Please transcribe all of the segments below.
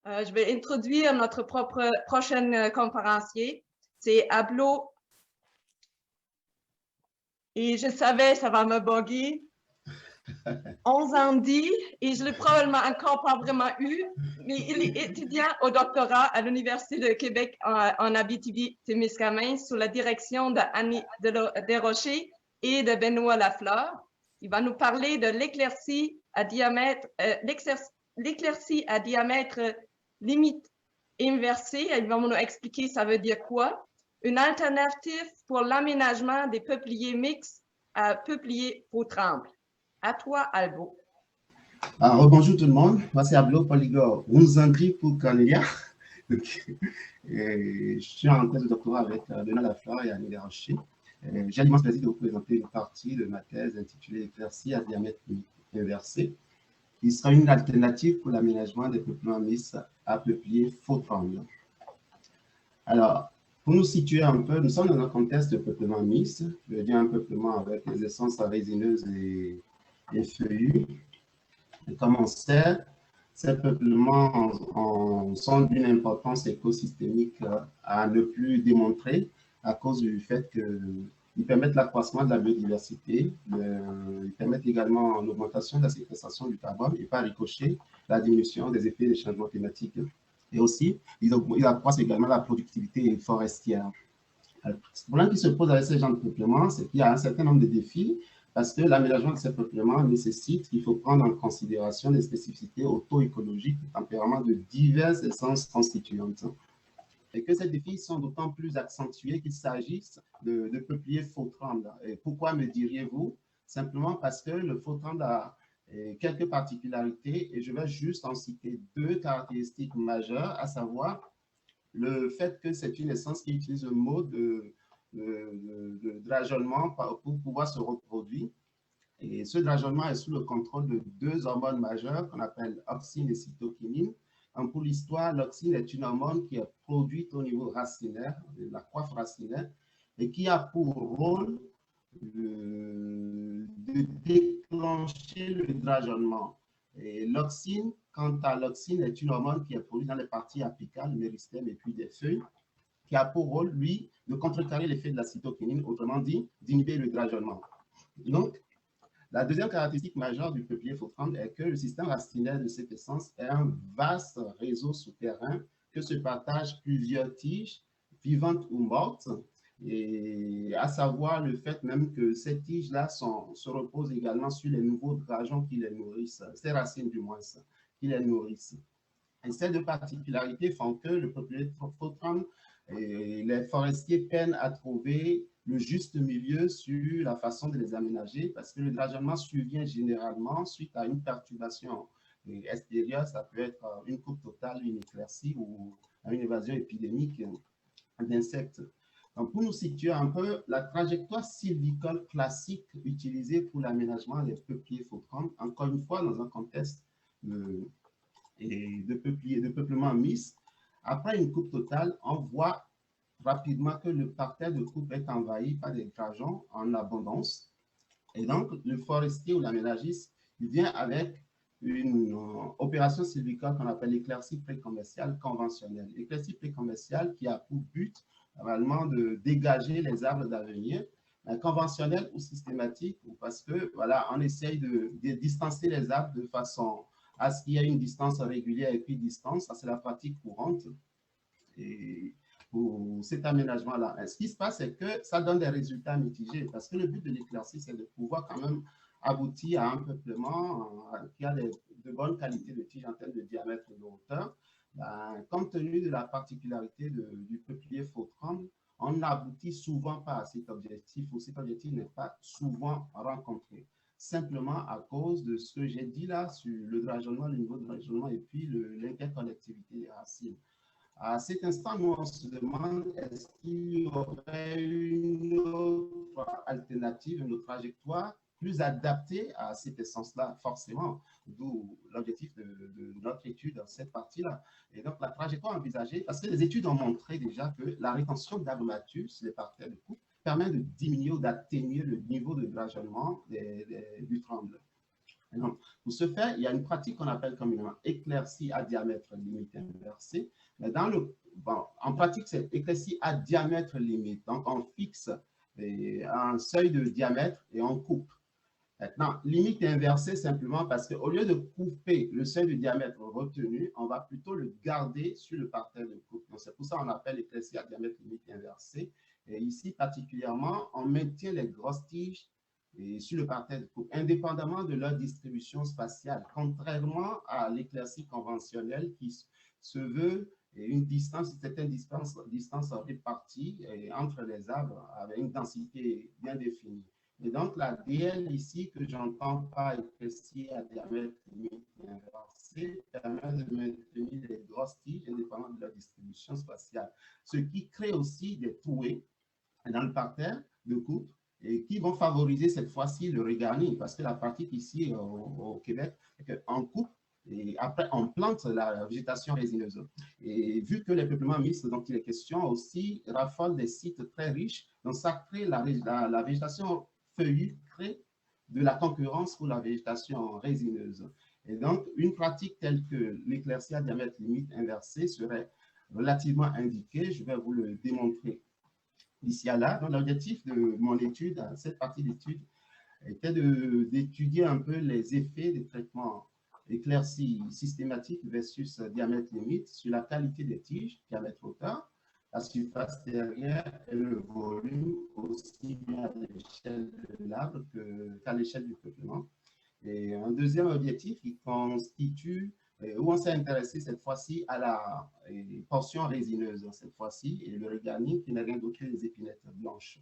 Je vais introduire notre prochaine conférencier. C'est Ablo. Et je savais, ça va me bugger. 11 ans dit, et je l'ai probablement encore pas vraiment eu, mais il est étudiant au doctorat à l'Université de Québec en Abitibi-Témiscamingue sous la direction de Annie Desrochers et de Benoît Lafleur. Il va nous parler de l'éclaircie à diamètre, limite inversée. Il va nous expliquer ça veut dire quoi. Une alternative pour l'aménagement des peupliers mixtes à peupliers faux-trembles. À toi, Albo. Bonjour tout le monde, moi c'est Ablo Polygore, 11 ans pour Cornelia. Je suis en thèse de doctorat avec Benoît Lafleur et Annie Desrochers. J'ai l'immense plaisir de vous présenter une partie de ma thèse intitulée Éclaircie à diamètre inversé, qui sera une alternative pour l'aménagement des peuplements mixtes à peupliers faux-trembles. Alors, pour nous situer un peu, nous sommes dans un contexte de peuplement mixte, je veux dire un peuplement avec des essences résineuses et feuillues. Et comme on sait, ces peuplements sont d'une importance écosystémique à ne plus démontrer à cause du fait qu'ils permettent l'accroissement de la biodiversité, ils permettent également l'augmentation de la séquestration du carbone et par ricochet, la diminution des effets des changements climatiques. Et aussi, ils accroissent également la productivité forestière. Le problème qui se pose avec ces genres de peuplements, c'est qu'il y a un certain nombre de défis parce que l'aménagement de ces peuplements nécessite qu'il faut prendre en considération les spécificités auto-écologiques et tempéraments de diverses essences constituantes. Et que ces défis sont d'autant plus accentués qu'il s'agisse de peupliers faux-trembles. Et pourquoi me diriez-vous? Simplement parce que le faux-tremble a quelques particularités et je vais juste en citer deux caractéristiques majeures, à savoir le fait que c'est une essence qui utilise le mode de drageonnement pour pouvoir se reproduire. Et ce drageonnement est sous le contrôle de deux hormones majeures qu'on appelle auxine et cytokinine. Pour l'histoire, l'auxine est une hormone qui est produite au niveau racinaire, de la coiffe racinaire, et qui a pour rôle de déclencher le drageonnement. Et l'auxine, quant à l'auxine, est une hormone qui est produite dans les parties apicales, le méristème et puis des feuilles, qui a pour rôle, lui, de contrecarrer l'effet de la cytokinine, autrement dit, d'inhiber le drageonnement. Donc, la deuxième caractéristique majeure du peuplier faux-tremble est que le système racinaire de cette essence est un vaste réseau souterrain que se partagent plusieurs tiges, vivantes ou mortes, et à savoir le fait même que ces tiges-là se reposent également sur les nouveaux drageons qui les nourrissent, ces racines du moins, qui les nourrissent. Et ces deux particularités font que le peuplier faux-tremble, les forestiers peinent à trouver le juste milieu sur la façon de les aménager parce que le drageonnement survient généralement suite à une perturbation extérieure, ça peut être une coupe totale, une éclaircie ou une évasion épidémique d'insectes. Donc, pour nous situer un peu, la trajectoire sylvicole classique utilisée pour l'aménagement des peupliers faux-trembles, encore une fois dans un contexte de peuplement mixte, après une coupe totale, on voit rapidement que le parterre de coupe est envahi par des drageons en abondance. Et donc, le forestier ou l'aménagiste vient avec une opération sylvicole qu'on appelle l'éclaircie pré-commerciale conventionnelle. L'éclaircie pré-commerciale qui a pour but réellement de dégager les arbres d'avenir, conventionnelle ou systématique, parce que voilà, on essaye de distancer les arbres de façon à ce qu'il y ait une distance régulière et puis distance, ça c'est la pratique courante. Et pour cet aménagement-là. Ce qui se passe, c'est que ça donne des résultats mitigés parce que le but de l'éclaircie, c'est de pouvoir quand même aboutir à un peuplement qui a de bonnes qualités de tige en termes de diamètre et de hauteur. Compte tenu de la particularité du peuplier faux-tremble, on n'aboutit souvent pas à cet objectif ou cet objectif n'est pas souvent rencontré. Simplement à cause de ce que j'ai dit là sur le drageonnement, le niveau de drageonnement et puis l'interconnectivité des racines. À cet instant, nous, on se demande est-ce qu'il y aurait une autre alternative, une autre trajectoire plus adaptée à cette essence-là, forcément, d'où l'objectif de notre étude dans cette partie-là. Et donc, la trajectoire envisagée, parce que les études ont montré déjà que la rétention d'agrumatus sur les parterres de coupe permet de diminuer ou d'atténuer le niveau de drageonnement du tremble. Donc, pour ce faire, il y a une pratique qu'on appelle communément éclaircie à diamètre limite inversé. Mais en pratique, c'est éclaircie à diamètre limite. Donc, on fixe un seuil de diamètre et on coupe. Maintenant, limite inversée simplement parce qu'au lieu de couper le seuil de diamètre retenu, on va plutôt le garder sur le parterre de coupe. Donc, c'est pour ça qu'on appelle éclaircie à diamètre limite inversé. Et ici, particulièrement, on maintient les grosses tiges sur le parterre de coupe, indépendamment de leur distribution spatiale, contrairement à l'éclaircie conventionnelle qui se veut une distance, certaine distance répartie entre les arbres avec une densité bien définie. Et donc, la DL ici, que j'entends par éclaircie à diamètre limite inversé, permet de maintenir les grosses tiges indépendamment de leur distribution spatiale, ce qui crée aussi des trouées dans le parterre de coupe et qui vont favoriser cette fois-ci le regarni, parce que la pratique ici au Québec, c'est qu'on coupe et après on plante la végétation résineuse. Et vu que les peuplements mixtes dont il est question aussi raffolent des sites très riches, donc ça crée la végétation feuillue, crée de la concurrence pour la végétation résineuse. Et donc, une pratique telle que l'éclaircie à diamètre limite inversé serait relativement indiquée. Je vais vous le démontrer d'ici à là. Donc, l'objectif de mon étude, cette partie d'étude, était d'étudier un peu les effets des traitements éclaircis systématiques versus diamètre limite sur la qualité des tiges, diamètre hauteur, la surface derrière et le volume, aussi bien à l'échelle de l'arbre qu'à l'échelle du peuplement. Et un deuxième objectif qui constitue où on s'est intéressé cette fois-ci à la portion résineuse, cette fois-ci, et le regani qui n'est rien d'autre que les épinettes blanches.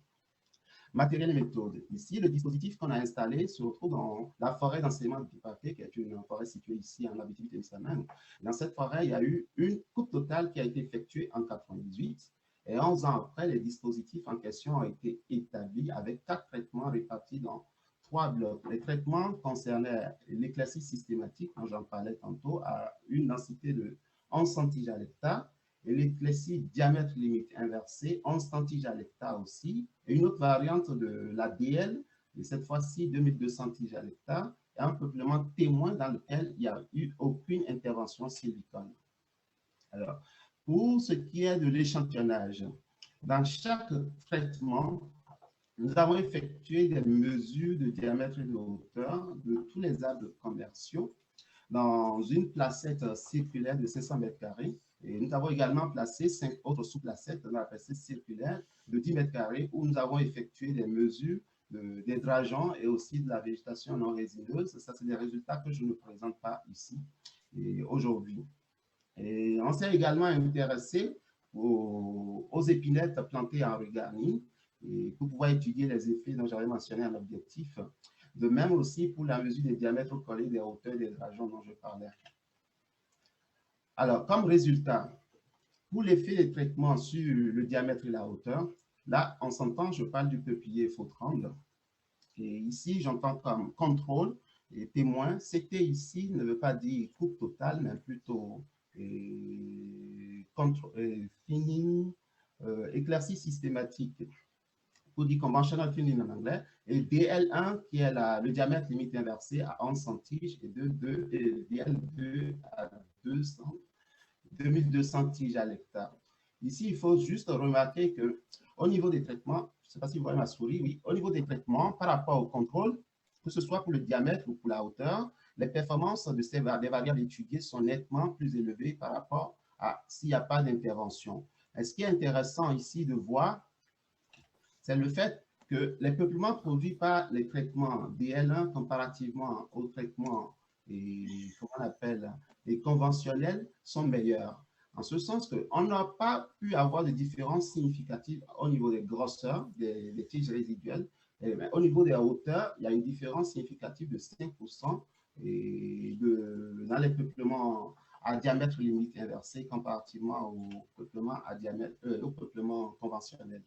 Matériel et méthode. Ici, le dispositif qu'on a installé se retrouve dans la forêt d'enseignement de Pipaké, qui est une forêt située ici en Abitibi-Témiscamingue. Dans cette forêt, il y a eu une coupe totale qui a été effectuée en 1998. Et 11 ans après, les dispositifs en question ont été établis avec 4 traitements répartis dans 3 blocs. Les traitements concernaient l'éclaircie systématique, dont j'en parlais tantôt, à une densité de 11 centiges à l'hectare, et l'éclaircie diamètre limite inversé, 11 centiges à l'hectare aussi, et une autre variante de la DL, et cette fois-ci 2200 tiges à l'hectare, et un peuplement témoin dans lequel il n'y a eu aucune intervention sylvicole. Alors, pour ce qui est de l'échantillonnage, dans chaque traitement, nous avons effectué des mesures de diamètre et de hauteur de tous les arbres commerciaux dans une placette circulaire de 500 mètres carrés. Et nous avons également placé 5 autres sous-placettes dans la placette circulaire de 10 mètres carrés où nous avons effectué des mesures des drageons et aussi de la végétation non résineuse. Ça, c'est des résultats que je ne présente pas ici aujourd'hui. Et on s'est également intéressé aux épinettes plantées en regarni et pour pouvoir étudier les effets dont j'avais mentionné en objectif. De même aussi pour la mesure des diamètres collés des hauteurs des drageons dont je parlais. Alors, comme résultat, pour l'effet des traitements sur le diamètre et la hauteur, là, on s'entend, je parle du peuplier faux-tremble. Et ici, j'entends comme contrôle et témoin. C'était ici ne veut pas dire coupe totale, mais plutôt thinning, éclaircie systématique. Pour dire conventional thinning en anglais, et DL1 qui est le diamètre limite inversé à 11 centiges et DL2 à 2200 tiges à l'hectare. Ici, il faut juste remarquer qu'au niveau des traitements, je ne sais pas si vous voyez ma souris, oui, au niveau des traitements, par rapport au contrôle, que ce soit pour le diamètre ou pour la hauteur, les performances des variables étudiées sont nettement plus élevées par rapport à s'il n'y a pas d'intervention. Et ce qui est intéressant ici de voir, c'est le fait que les peuplements produits par les traitements DL1 comparativement aux traitements comment on appelle, conventionnels sont meilleurs. En ce sens qu'on n'a pas pu avoir de différences significatives au niveau des grosseurs des tiges résiduelles. Mais au niveau des hauteurs, il y a une différence significative de 5% dans les peuplements à diamètre limite inversé comparativement au peuplement conventionnel.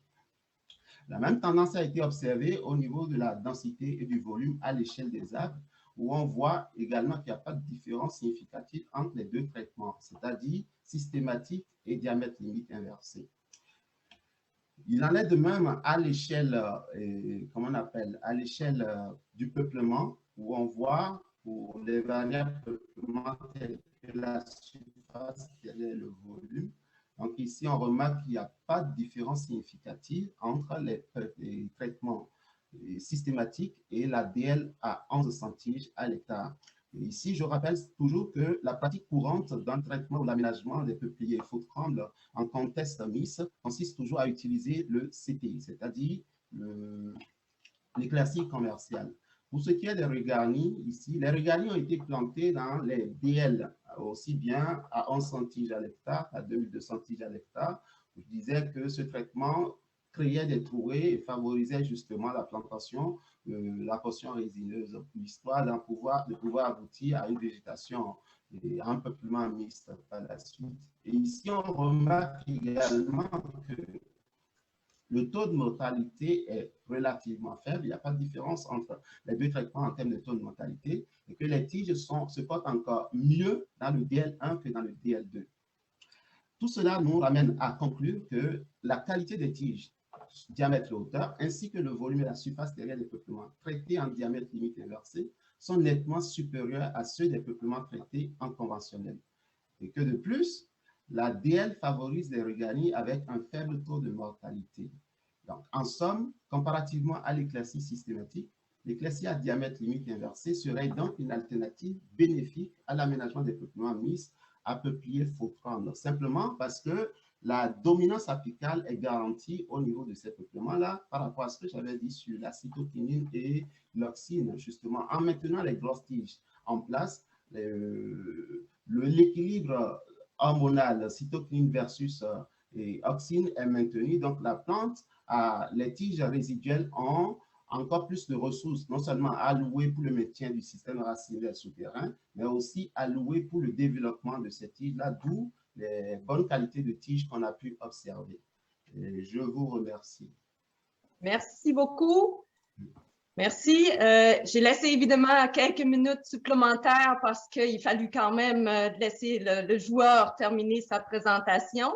La même tendance a été observée au niveau de la densité et du volume à l'échelle des arbres, où on voit également qu'il n'y a pas de différence significative entre les deux traitements, c'est-à-dire systématique et diamètre limite inversé. Il en est de même à l'échelle, comment on appelle, à l'échelle du peuplement, où on voit pour les variables de peuplement telles que la surface, quel est le volume. Donc ici, on remarque qu'il n'y a pas de différence significative entre les traitements systématiques et la DL à 11 centiges à l'hectare. Ici, je rappelle toujours que la pratique courante d'un traitement ou l'aménagement des peupliers faux-trembles en contexte mixte consiste toujours à utiliser le CTI, c'est-à-dire l'éclaircie commerciale. Pour ce qui est des regarnis, ici, les regarnis ont été plantés dans les DL, aussi bien à 11 centiges à l'hectare, à 2200 centiges à l'hectare. Je disais que ce traitement créait des trouées et favorisait justement la plantation de la portion résineuse, histoire de pouvoir aboutir à une végétation et un peuplement mixte par la suite. Et ici, on remarque également que le taux de mortalité est relativement faible. Il n'y a pas de différence entre les deux traitements en termes de taux de mortalité et que les tiges se portent encore mieux dans le DL1 que dans le DL2. Tout cela nous ramène à conclure que la qualité des tiges, diamètre et hauteur, ainsi que le volume et la surface derrière des peuplements traités en diamètre limite inversé sont nettement supérieurs à ceux des peuplements traités en conventionnel. Et que de plus, la DL favorise les regarnis avec un faible taux de mortalité. Donc, en somme, comparativement à l'éclaircie systématique, l'éclaircie à diamètre limite inversé serait donc une alternative bénéfique à l'aménagement des peuplements mixtes à peupliers faux-trembles, simplement parce que la dominance apicale est garantie au niveau de ces peuplements-là par rapport à ce que j'avais dit sur la cytokinine et l'auxine, justement. En maintenant les grosses tiges en place, l'équilibre hormonal, cytokinine versus auxine est maintenu. Donc, la plante, les tiges résiduelles ont encore plus de ressources, non seulement allouées pour le maintien du système racinaire souterrain, mais aussi allouées pour le développement de ces tiges-là, d'où les bonnes qualités de tiges qu'on a pu observer. Et je vous remercie. Merci beaucoup. Merci. J'ai laissé évidemment quelques minutes supplémentaires parce qu'il fallut quand même laisser le joueur terminer sa présentation.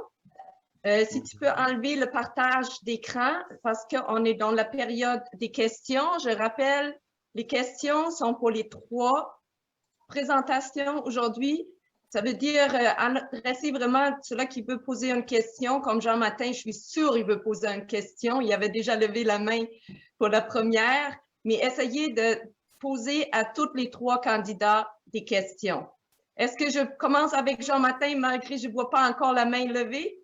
Si tu peux enlever le partage d'écran parce qu'on est dans la période des questions. Je rappelle, les questions sont pour les 3 présentations aujourd'hui. Ça veut dire adresser vraiment celui qui veut poser une question. Comme Jean-Martin, je suis sûre qu'il veut poser une question. Il avait déjà levé la main pour la première, mais essayez de poser à tous les 3 candidats des questions. Est-ce que je commence avec Jean-Martin malgré que je ne vois pas encore la main levée?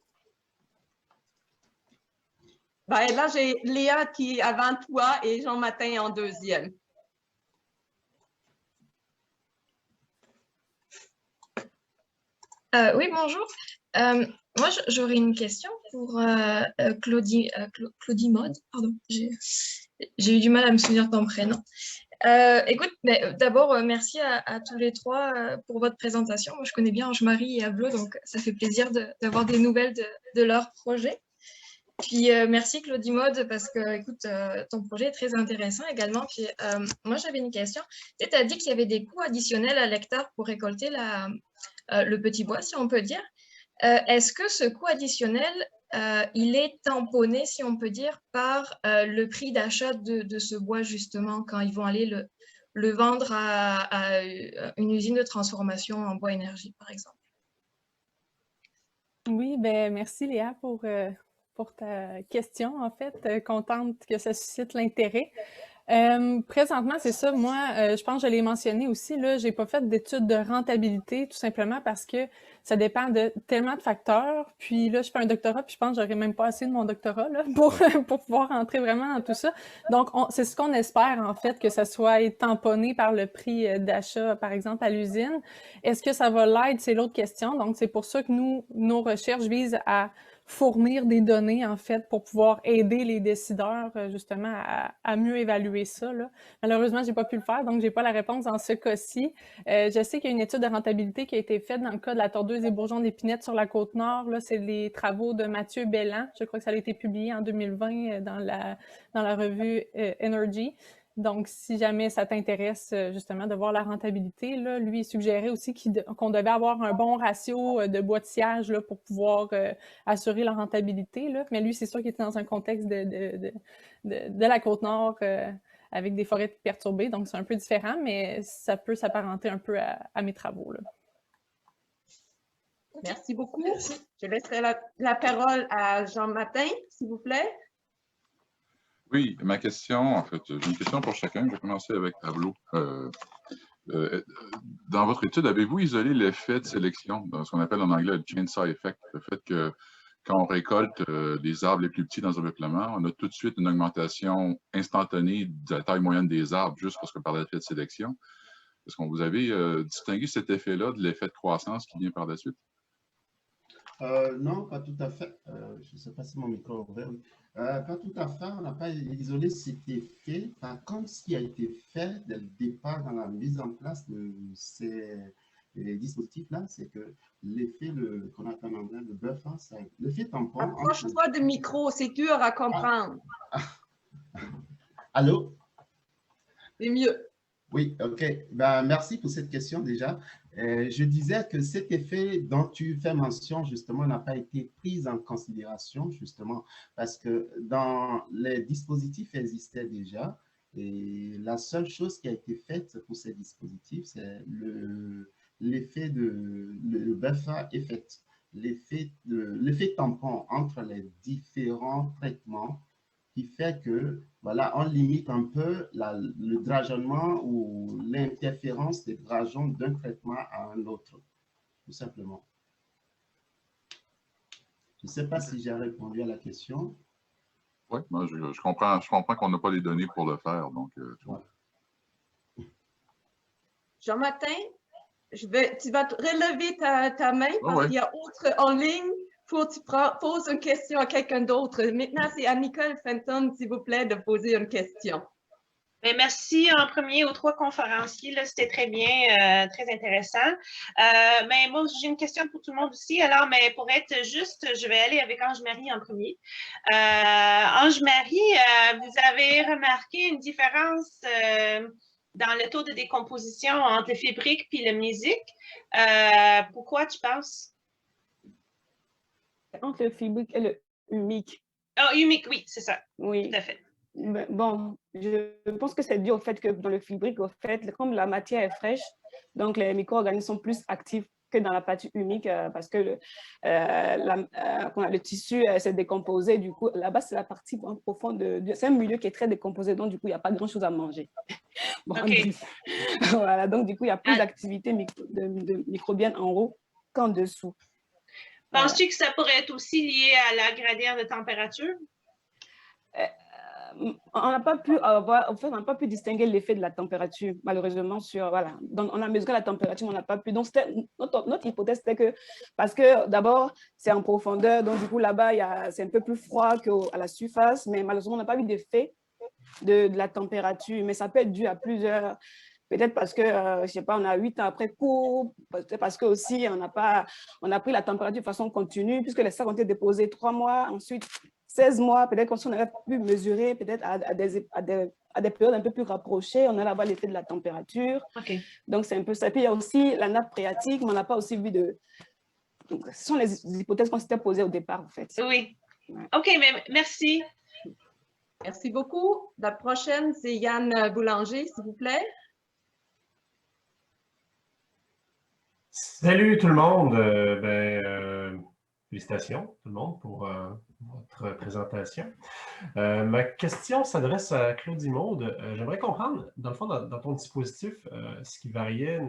Ben, là, j'ai Léa qui est avant toi et Jean-Martin en deuxième. Oui, bonjour. Moi, j'aurais une question pour Claudie Mode. Pardon, j'ai eu du mal à me souvenir de ton prénom. Écoute, d'abord, merci à tous les 3 pour votre présentation. Moi, je connais bien Ange-Marie et Ablo, donc ça fait plaisir d'avoir des nouvelles de leur projet. Puis, merci Claudie Mode, parce que, écoute, ton projet est très intéressant également. Puis, moi, j'avais une question. Tu as dit qu'il y avait des coûts additionnels à l'hectare pour récolter le petit bois, si on peut dire. Est-ce que ce coût additionnel, il est tamponné, si on peut dire, par le prix d'achat de ce bois, justement, quand ils vont aller le vendre à une usine de transformation en bois énergie, par exemple? Oui, ben merci Léa pour ta question, en fait. Contente que ça suscite l'intérêt. Présentement, c'est ça. Moi, je pense que je l'ai mentionné aussi, là, j'ai pas fait d'études de rentabilité, tout simplement parce que ça dépend de tellement de facteurs. Puis là, je fais un doctorat, puis je pense que j'aurais même pas assez de mon doctorat là, pour pouvoir entrer vraiment dans tout ça. Donc, c'est ce qu'on espère, en fait, que ça soit tamponné par le prix d'achat, par exemple, à l'usine. Est-ce que ça va l'être? C'est l'autre question. Donc, c'est pour ça que nos recherches visent à fournir des données, en fait, pour pouvoir aider les décideurs, justement, à mieux évaluer ça, là. Malheureusement, j'ai pas pu le faire, donc j'ai pas la réponse dans ce cas-ci. Je sais qu'il y a une étude de rentabilité qui a été faite dans le cas de la tordeuse et bourgeons d'épinette sur la Côte-Nord. Là, c'est les travaux de Mathieu Belland. Je crois que ça a été publié en 2020 dans la revue Energy. Donc, si jamais ça t'intéresse justement de voir la rentabilité, là, lui, il suggérait aussi qu'on devait avoir un bon ratio de bois de sciage là, pour pouvoir assurer la rentabilité. Là. Mais lui, c'est sûr qu'il était dans un contexte de la Côte-Nord avec des forêts perturbées, donc c'est un peu différent, mais ça peut s'apparenter un peu à mes travaux, là. Merci beaucoup. Je laisserai la parole à Jean Martin, s'il vous plaît. Oui, ma question, en fait, j'ai une question pour chacun. Je vais commencer avec Pablo. Dans votre étude, avez-vous isolé l'effet de sélection, dans ce qu'on appelle en anglais le chainsaw effect, le fait que quand on récolte les arbres les plus petits dans un peuplement, on a tout de suite une augmentation instantanée de la taille moyenne des arbres, juste parce que par l'effet de sélection. Est-ce qu'on vous avez distingué cet effet-là de l'effet de croissance qui vient par la suite? Non, pas tout à fait. Je ne sais pas si mon micro est ouvert. Oui. Pas tout à fait. On n'a pas isolé cet effet. Par contre, ce qui a été fait dès le départ dans la mise en place de ces dispositifs-là, c'est que l'effet qu'on appelle en anglais le buffer, l'effet tampon. Approche-toi du micro, c'est dur à comprendre. Allô? C'est mieux. Oui, OK. Ben, merci pour cette question déjà. Je disais que cet effet dont tu fais mention, justement, n'a pas été pris en considération, justement, parce que dans les dispositifs existaient déjà, et la seule chose qui a été faite pour ces dispositifs, c'est l'effet le buffer effect, l'effet tampon entre les différents traitements qui fait que, voilà, on limite un peu le drageonnement ou l'interférence des drageons d'un traitement à un autre, tout simplement. Je ne sais pas si j'ai répondu à la question. Oui, moi, je comprends qu'on n'a pas les données pour le faire, donc... Voilà. Jean-Martin, tu vas relever ta main parce qu'il y a autre en ligne. Faut que tu poses une question à quelqu'un d'autre. Maintenant, c'est à Nicole Fenton, s'il vous plaît, de poser une question. Bien, merci en premier aux 3 conférenciers. C'était très bien, très intéressant. Mais moi, j'ai une question pour tout le monde aussi. Alors, mais pour être juste, je vais aller avec Ange-Marie en premier. Ange-Marie, vous avez remarqué une différence dans le taux de décomposition entre le fibrique et le mnésique. Pourquoi tu penses? Entre le fibrique et le humique. Ah, humique, oui, c'est ça. Oui. Tout à fait. Bon, je pense que c'est dû au fait que dans le fibrique, au fait, comme la matière est fraîche, donc les micro-organismes sont plus actifs que dans la partie humique parce que le tissu s'est décomposé. Du coup, là-bas, c'est la partie profonde. C'est un milieu qui est très décomposé, donc du coup, il n'y a pas grand-chose à manger. Bon, okay. Voilà, donc du coup, il y a plus d'activité de microbienne en haut qu'en dessous. Penses-tu que ça pourrait être aussi lié à la gradient de température? On n'a pas pu avoir, en fait, on n'a pas pu distinguer l'effet de la température, malheureusement, voilà. Donc, on a mesuré la température, mais on n'a pas pu. Donc, notre hypothèse, c'était que, parce que d'abord, c'est en profondeur, donc du coup, là-bas, c'est un peu plus froid qu'à la surface, mais malheureusement, on n'a pas eu d'effet de la température, mais ça peut être dû à plusieurs. Peut-être parce que, je ne sais pas, on a 8 ans après cours, peut-être parce que aussi, on a pris la température de façon continue, puisque les sacs ont été déposés 3 mois, ensuite 16 mois, peut-être qu'on aurait pu mesurer, peut-être à des périodes un peu plus rapprochées, on allait avoir l'effet de la température. Okay. Donc, c'est un peu ça. Puis, il y a aussi la nappe phréatique, mais on n'a pas aussi vu de... Donc, ce sont les hypothèses qu'on s'était posées au départ, en fait. Oui. Ouais. OK, mais merci. Merci beaucoup. La prochaine, c'est Yann Boulanger, s'il vous plaît. Salut tout le monde. Félicitations tout le monde pour votre présentation. Ma question s'adresse à Claudie Maude. J'aimerais comprendre, dans le fond, dans ton dispositif, ce qui variait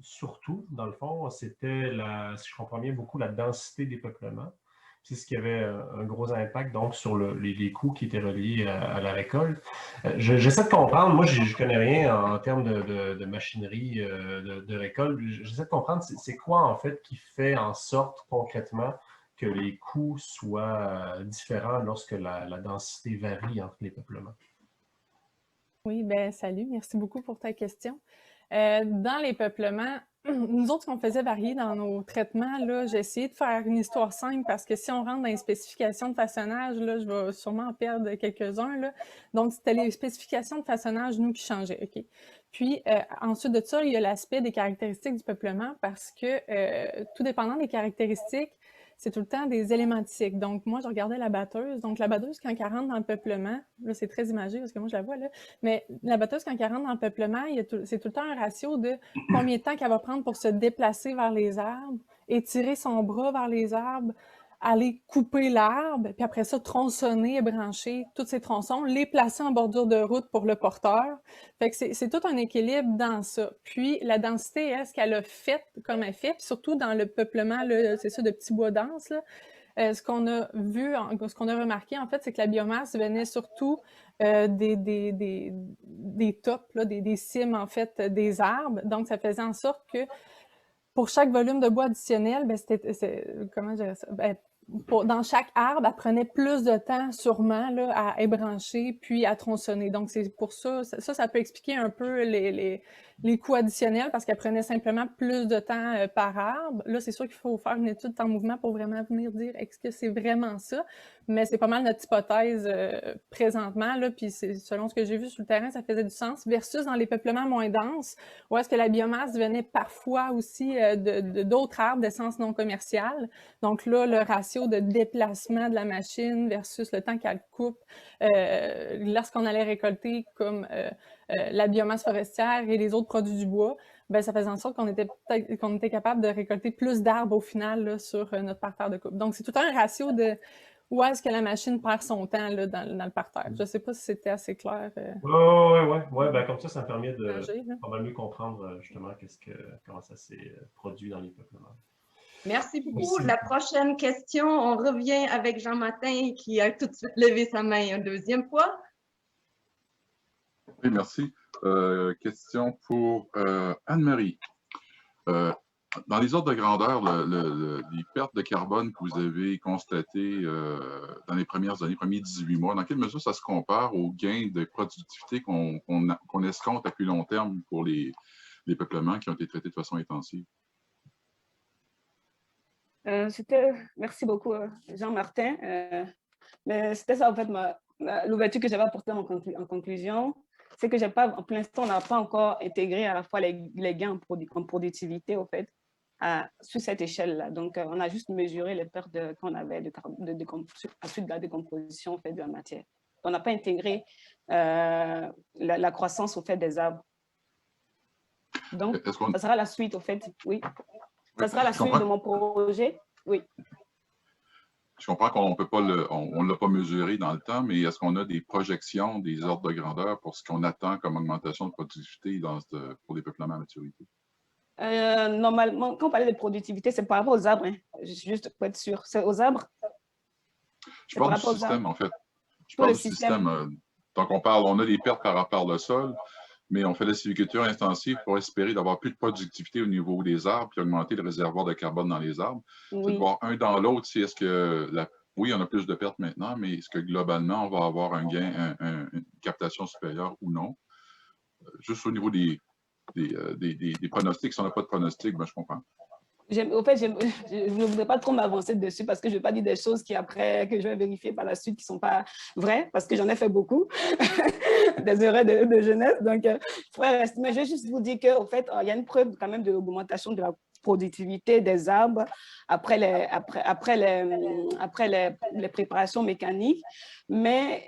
surtout, dans le fond, c'était, si je comprends bien, beaucoup la densité des peuplements. C'est ce qui avait un gros impact donc sur les coûts qui étaient reliés à la récolte. J'essaie de comprendre, moi je ne connais rien en termes de machinerie de récolte, j'essaie de comprendre c'est quoi en fait qui fait en sorte concrètement que les coûts soient différents lorsque la densité varie entre les peuplements. Oui, bien salut, merci beaucoup pour ta question. Dans les peuplements, nous autres, on faisait varier dans nos traitements, là, j'ai essayé de faire une histoire simple parce que si on rentre dans les spécifications de façonnage, là, je vais sûrement en perdre quelques-uns, là. Donc, c'était les spécifications de façonnage, nous, qui changeaient, OK? Puis, ensuite de ça, il y a l'aspect des caractéristiques du peuplement parce que, tout dépendant des caractéristiques, c'est tout le temps des élémentiques. Donc, moi, je regardais la batteuse. Donc, la batteuse, quand elle rentre dans le peuplement, là, c'est très imagé parce que moi, je la vois, là, mais la batteuse, quand elle rentre dans le peuplement, c'est tout le temps un ratio de combien de temps qu'elle va prendre pour se déplacer vers les arbres, étirer son bras vers les arbres, aller couper l'arbre, puis après ça, tronçonner et brancher tous ces tronçons, les placer en bordure de route pour le porteur. Fait que c'est tout un équilibre dans ça. Puis la densité, elle, ce qu'elle a fait comme effet, puis surtout dans le peuplement, c'est ça, de petits bois denses, là, ce qu'on a vu, ce qu'on a remarqué, en fait, c'est que la biomasse venait surtout des tops, là, des cimes, en fait, des arbres. Donc, ça faisait en sorte que pour chaque volume de bois additionnel, ben, comment je dirais ça? Ben, dans chaque arbre, elle prenait plus de temps sûrement là, à ébrancher puis à tronçonner. Donc, c'est pour ça, ça peut expliquer un peu les coûts additionnels parce qu'elle prenait simplement plus de temps par arbre. Là, c'est sûr qu'il faut faire une étude en mouvement pour vraiment venir dire est-ce que c'est vraiment ça? Mais c'est pas mal notre hypothèse présentement. Là, puis selon ce que j'ai vu sur le terrain, ça faisait du sens. Versus dans les peuplements moins denses, où est-ce que la biomasse venait parfois aussi d'autres arbres d'essence non commerciale. Donc là, le ratio de déplacement de la machine versus le temps qu'elle coupe, lorsqu'on allait récolter comme la biomasse forestière et les autres produits du bois, ben ça faisait en sorte qu'on était capable de récolter plus d'arbres au final là, sur notre parterre de coupe. Donc c'est tout un ratio de où est-ce que la machine perd son temps là, dans le parterre. Je ne sais pas si c'était assez clair. Oui. Ben, comme ça me permet de pas mal mieux comprendre justement comment ça s'est produit dans les peuplements. Merci beaucoup. La prochaine question, on revient avec Jean-Martin qui a tout de suite levé sa main une deuxième fois. Oui, merci. Question pour Anne-Marie. Dans les ordres de grandeur, les pertes de carbone que vous avez constatées dans les premières années, les premiers 18 mois, dans quelle mesure ça se compare aux gains de productivité qu'on escompte à plus long terme pour les peuplements qui ont été traités de façon intensive? Merci beaucoup, Jean-Martin. Mais c'était ça, en fait, l'ouverture que j'avais apportée en conclusion. C'est que pour l'instant, on n'a pas encore intégré à la fois les gains en productivité, au fait, sur cette échelle-là. Donc, on a juste mesuré les pertes qu'on avait à suite de la décomposition, en fait, de la matière. On n'a pas intégré la croissance, au fait, des arbres. Donc, ça sera la suite, au fait, oui. Ça sera la suite de mon projet, oui. Je comprends qu'on peut pas on ne l'a pas mesuré dans le temps, mais est-ce qu'on a des projections, des ordres de grandeur pour ce qu'on attend comme augmentation de productivité pour les peuplements à maturité? Normalement, quand on parlait de productivité, c'est par rapport aux arbres, hein. Juste pour être sûr. C'est aux arbres? Je parle du système, en fait. Je parle du système. Donc, on a des pertes par rapport au sol, mais on fait la sylviculture intensive pour espérer d'avoir plus de productivité au niveau des arbres puis augmenter le réservoir de carbone dans les arbres. Oui. C'est de voir un dans l'autre, est-ce que, oui, on a plus de pertes maintenant, mais est-ce que globalement, on va avoir un gain, une captation supérieure ou non? Juste au niveau des pronostics, si on n'a pas de pronostics, ben, je comprends. Au fait, je ne voudrais pas trop m'avancer dessus parce que je ne vais pas dire des choses que je vais vérifier par la suite qui ne sont pas vraies parce que j'en ai fait beaucoup, des erreurs de jeunesse. Donc, mais je vais juste vous dire qu'au fait, il y a une preuve quand même de l'augmentation de la productivité des arbres après les préparations mécaniques. Mais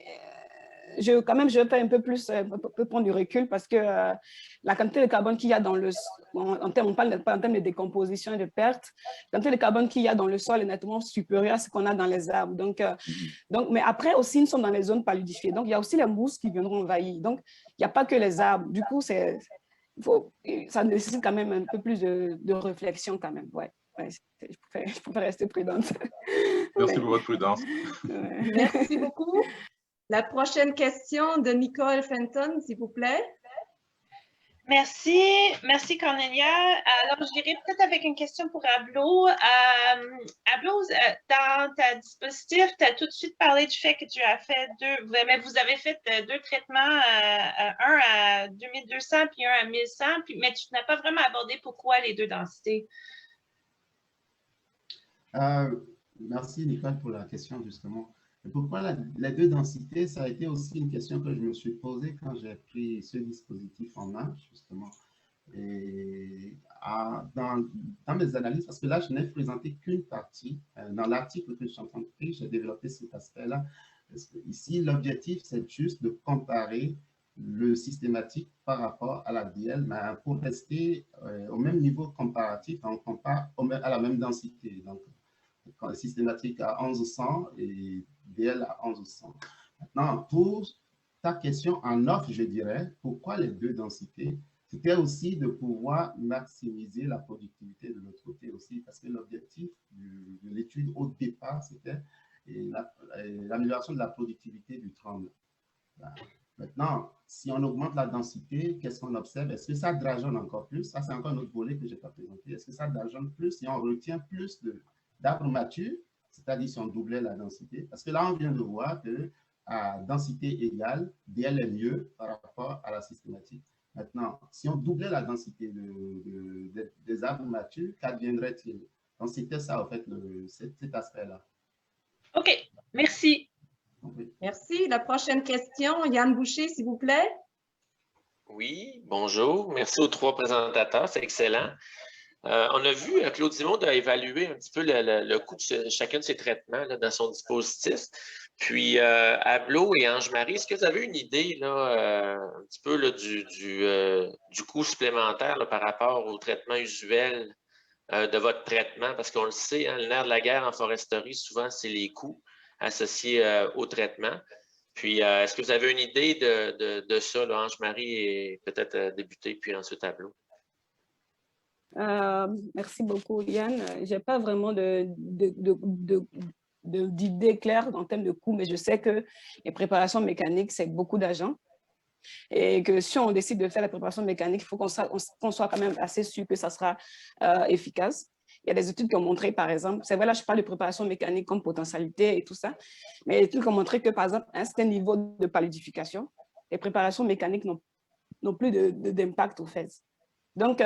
je vais faire un peu plus, prendre du recul parce que la quantité de carbone qu'il y a dans le sol, on parle pas en termes de décomposition et de perte, la quantité de carbone qu'il y a dans le sol est nettement supérieure à ce qu'on a dans les arbres. Donc, mais après aussi, nous sommes dans les zones paludifiées. Donc, il y a aussi les mousses qui viendront envahir. Donc, il n'y a pas que les arbres. Du coup, ça nécessite quand même un peu plus de réflexion quand même. Ouais, je préfère rester prudente. Merci pour votre prudence. Merci beaucoup. La prochaine question de Nicole Fenton, s'il vous plaît. Merci Cornelia. Alors, je dirais peut-être avec une question pour Ablo. Ablo, dans ta dispositif, tu as tout de suite parlé du fait que tu as fait vous avez fait deux traitements, un à 2200 puis un à 1100, mais tu n'as pas vraiment abordé pourquoi les deux densités. Merci Nicole pour la question justement. Pourquoi les deux densités, ça a été aussi une question que je me suis posée quand j'ai pris ce dispositif en main, justement. Et dans mes analyses, parce que là, je n'ai présenté qu'une partie. Dans l'article que je suis en train de faire, j'ai développé cet aspect-là. Ici, l'objectif, c'est juste de comparer le systématique par rapport à la DL, mais pour rester au même niveau comparatif, on compare à la même densité. Donc, systématique à 1100 et DL à 1100. Maintenant, pour ta question en off, je dirais, pourquoi les deux densités? C'était aussi de pouvoir maximiser la productivité de l'autre côté aussi, parce que l'objectif de l'étude au départ, c'était l'amélioration de la productivité du tremble. Maintenant, si on augmente la densité, qu'est-ce qu'on observe? Est-ce que ça drageonne encore plus? Ça, c'est encore un autre volet que je n'ai pas présenté. Est-ce que ça drageonne plus si on retient plus d'arbres matures, c'est-à-dire si on doublait la densité? Parce que là, on vient de voir qu'à densité égale, DL est mieux par rapport à la systématique. Maintenant, si on doublait la densité des arbres matures, qu'adviendrait-il? Donc, c'était ça, en fait, cet aspect-là. OK, merci. Oui. Merci. La prochaine question, Yann Boucher, s'il vous plaît. Oui, bonjour. Merci aux trois présentateurs, c'est excellent. On a vu, Claude Dimond a évalué un petit peu le coût de chacun de ces traitements là, dans son dispositif. Puis, Ablo et Ange-Marie, est-ce que vous avez une idée là, un petit peu là, du coût supplémentaire là, par rapport au traitement usuel de votre traitement? Parce qu'on le sait, hein, le nerf de la guerre en foresterie, souvent, c'est les coûts associés au traitement. Puis, est-ce que vous avez une idée de ça, là, Ange-Marie, et peut-être débuter, puis ensuite Ablo? Merci beaucoup, Yann. Je n'ai pas vraiment d'idée claire en termes de coût, mais je sais que les préparations mécaniques, c'est beaucoup d'argent. Et que si on décide de faire la préparation mécanique, il faut qu'on soit quand même assez sûr que ça sera efficace. Il y a des études qui ont montré, par exemple, c'est vrai, là, je parle de préparation mécanique comme potentialité et tout ça, mais les études qui ont montré que, par exemple, à un certain niveau de palidification, les préparations mécaniques n'ont plus d'impact au fait. Donc,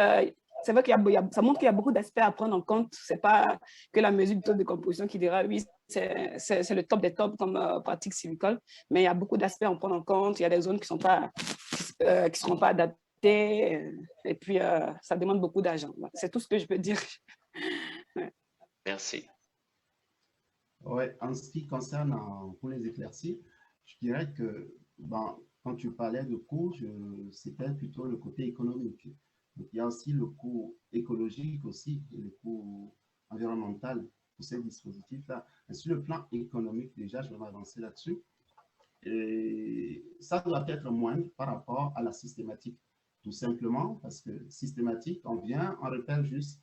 c'est vrai ça montre qu'il y a beaucoup d'aspects à prendre en compte. Ce n'est pas que la mesure du taux de composition qui dira, oui, c'est le top des tops comme pratique silicole, mais il y a beaucoup d'aspects à prendre en compte. Il y a des zones qui ne seront pas adaptées, et puis ça demande beaucoup d'argent. C'est tout ce que je peux dire. Ouais. Merci. Oui, en ce qui concerne, pour les éclaircies, je dirais que quand tu parlais de coût, c'était plutôt le côté économique. Donc, il y a aussi le coût écologique aussi, et le coût environnemental pour ces dispositifs-là. Sur le plan économique, déjà, je vais m'avancer là-dessus. Et ça doit être moindre par rapport à la systématique, tout simplement parce que systématique, on repère juste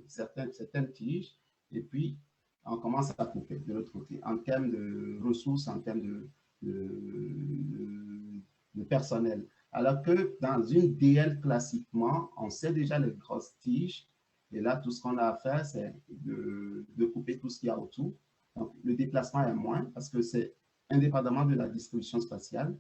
certaines tiges et puis on commence à couper de l'autre côté en termes de ressources, en termes de personnel. Alors que dans une DL, classiquement, on sait déjà les grosses tiges. Et là, tout ce qu'on a à faire, c'est de couper tout ce qu'il y a autour. Donc, le déplacement est moins parce que c'est indépendamment de la distribution spatiale.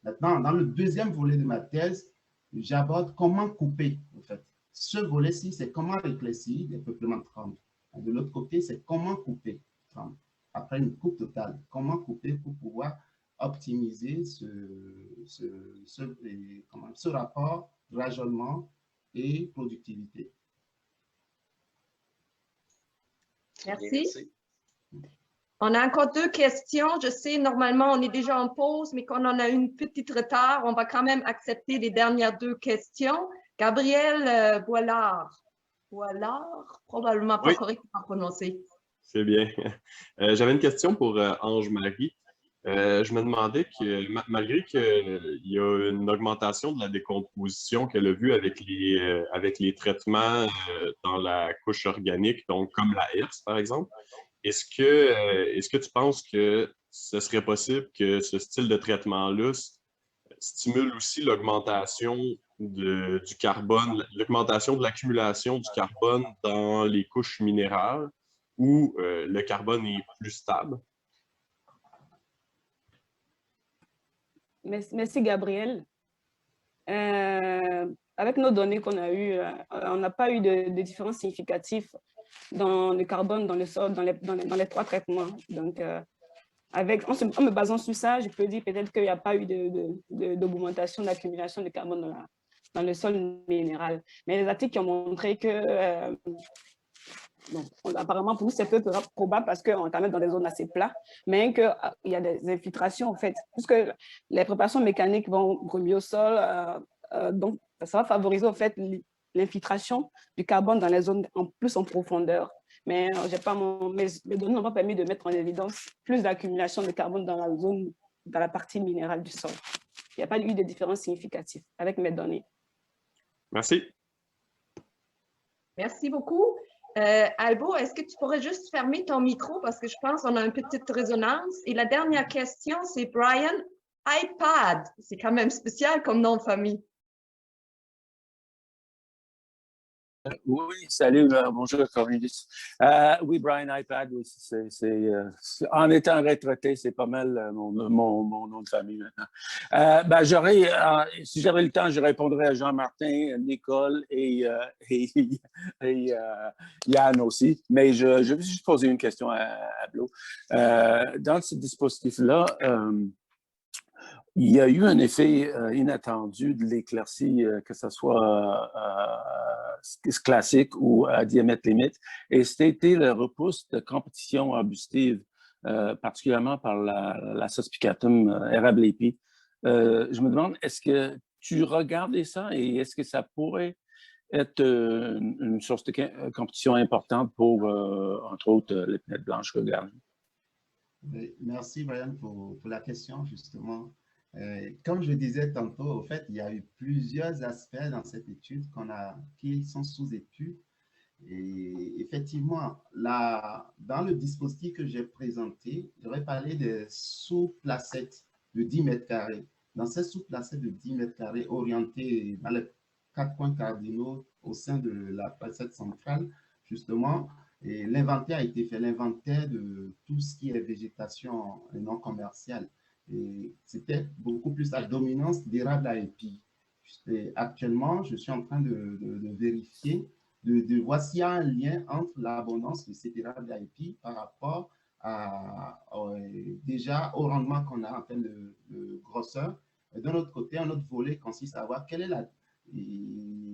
Maintenant, dans le deuxième volet de ma thèse, j'aborde comment couper, en fait. Ce volet-ci, c'est comment éclaircir les peuplements de tremble. De l'autre côté, c'est comment couper tremble. Après une coupe totale, comment couper pour pouvoir optimiser ce rapport rajonnement et productivité. Merci. On a encore deux questions. Je sais, normalement, on est déjà en pause, mais quand on a une petite retard, on va quand même accepter les dernières deux questions. Gabriel Boilard. Boilard, probablement pas correctement prononcé. C'est bien. J'avais une question pour Ange-Marie. Je me demandais que malgré qu'il y a une augmentation de la décomposition qu'elle a vue avec les traitements dans la couche organique, donc comme la herse par exemple, est-ce que tu penses que ce serait possible que ce style de traitement-là stimule aussi l'augmentation du carbone, l'augmentation de l'accumulation du carbone dans les couches minérales où le carbone est plus stable? Merci, Gabriel. Avec nos données qu'on a eues, on n'a pas eu de différence significative dans le carbone, dans le sol, dans les trois traitements. Donc, en me basant sur ça, je peux dire peut-être qu'il n'y a pas eu d'augmentation d'accumulation de carbone dans le sol minéral. Mais les articles qui ont montré que, bon, apparemment, pour nous, c'est peu probable parce qu'on est quand même dans des zones assez plates, mais qu'il y a des infiltrations, en fait. Puisque les préparations mécaniques vont remuer au sol, donc ça va favoriser, en fait, l'infiltration du carbone dans les zones plus en profondeur. Mais mes données n'ont pas permis de mettre en évidence plus d'accumulation de carbone dans la zone, dans la partie minérale du sol. Il n'y a pas eu de différence significative avec mes données. Merci. Merci beaucoup. Albo, est-ce que tu pourrais juste fermer ton micro parce que je pense qu'on a une petite résonance. Et la dernière question, c'est Brian iPad. C'est quand même spécial comme nom de famille. Oui, salut, bonjour Cornelis. Oui, Brian iPad, oui, en étant retraité, c'est pas mal mon nom de famille maintenant. Si j'avais le temps, je répondrais à Jean-Martin, Nicole et Yann aussi. Mais je vais juste poser une question à Blo. Dans ce dispositif-là, il y a eu un effet inattendu de l'éclaircie, que ce soit classique ou à diamètre limite, et c'était le repousse de compétition arbustive, particulièrement par la Suspicatum erablii. Je me demande, est-ce que tu regardais ça et est-ce que ça pourrait être une source de compétition importante pour, entre autres, l'épinette blanche regardée? Merci, Brian, pour la question, justement. Comme je disais tantôt, au fait, il y a eu plusieurs aspects dans cette étude qui sont sous étude. Et effectivement, dans le dispositif que j'ai présenté, j'aurais parlé des sous-placettes de 10 mètres carrés. Dans ces sous-placettes de 10 mètres carrés orientées dans les 4 points cardinaux au sein de la placette centrale, justement, l'inventaire a été fait, l'inventaire de tout ce qui est végétation non commerciale. Et c'était beaucoup plus la dominance d'érable à épis. Actuellement, je suis en train de vérifier, de voir s'il y a un lien entre l'abondance de cet érable à épis par rapport déjà au rendement qu'on a en termes de grosseur. D'un autre côté, un autre volet consiste à voir quelle est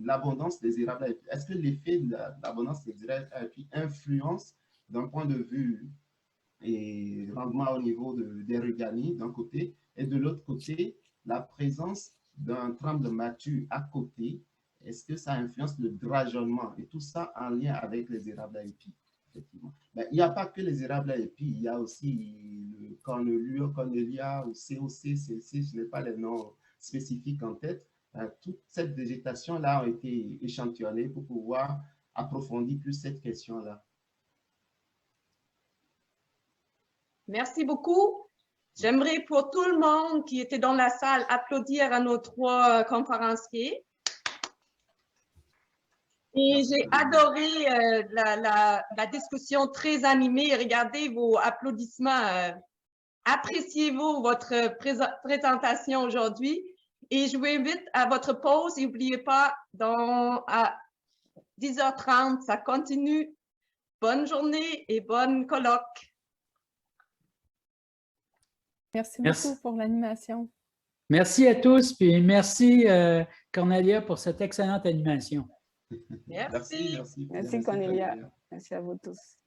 l'abondance des érables à épis. Est-ce que l'effet de l'abondance des érables à épis influence d'un point de vue et rendement au niveau des rugani d'un côté, et de l'autre côté, la présence d'un tremble mature à côté, est-ce que ça influence le drageonnement et tout ça en lien avec les érables à épis, effectivement. Mais il n'y a pas que les érables à épis, il y a aussi le cornelure, cornelia ou COC, CLC, je n'ai pas les noms spécifiques en tête. Toute cette végétation-là a été échantillonnée pour pouvoir approfondir plus cette question-là. Merci beaucoup. J'aimerais pour tout le monde qui était dans la salle applaudir à nos 3 conférenciers. Et j'ai adoré la discussion très animée. Regardez vos applaudissements. Appréciez-vous votre présentation aujourd'hui. Et je vous invite à votre pause. Et n'oubliez pas, à 10h30, ça continue. Bonne journée et bonne colloque. Merci beaucoup pour l'animation. Merci à tous, puis merci Cornelia pour cette excellente animation. Merci. Merci Cornelia. Merci à vous tous.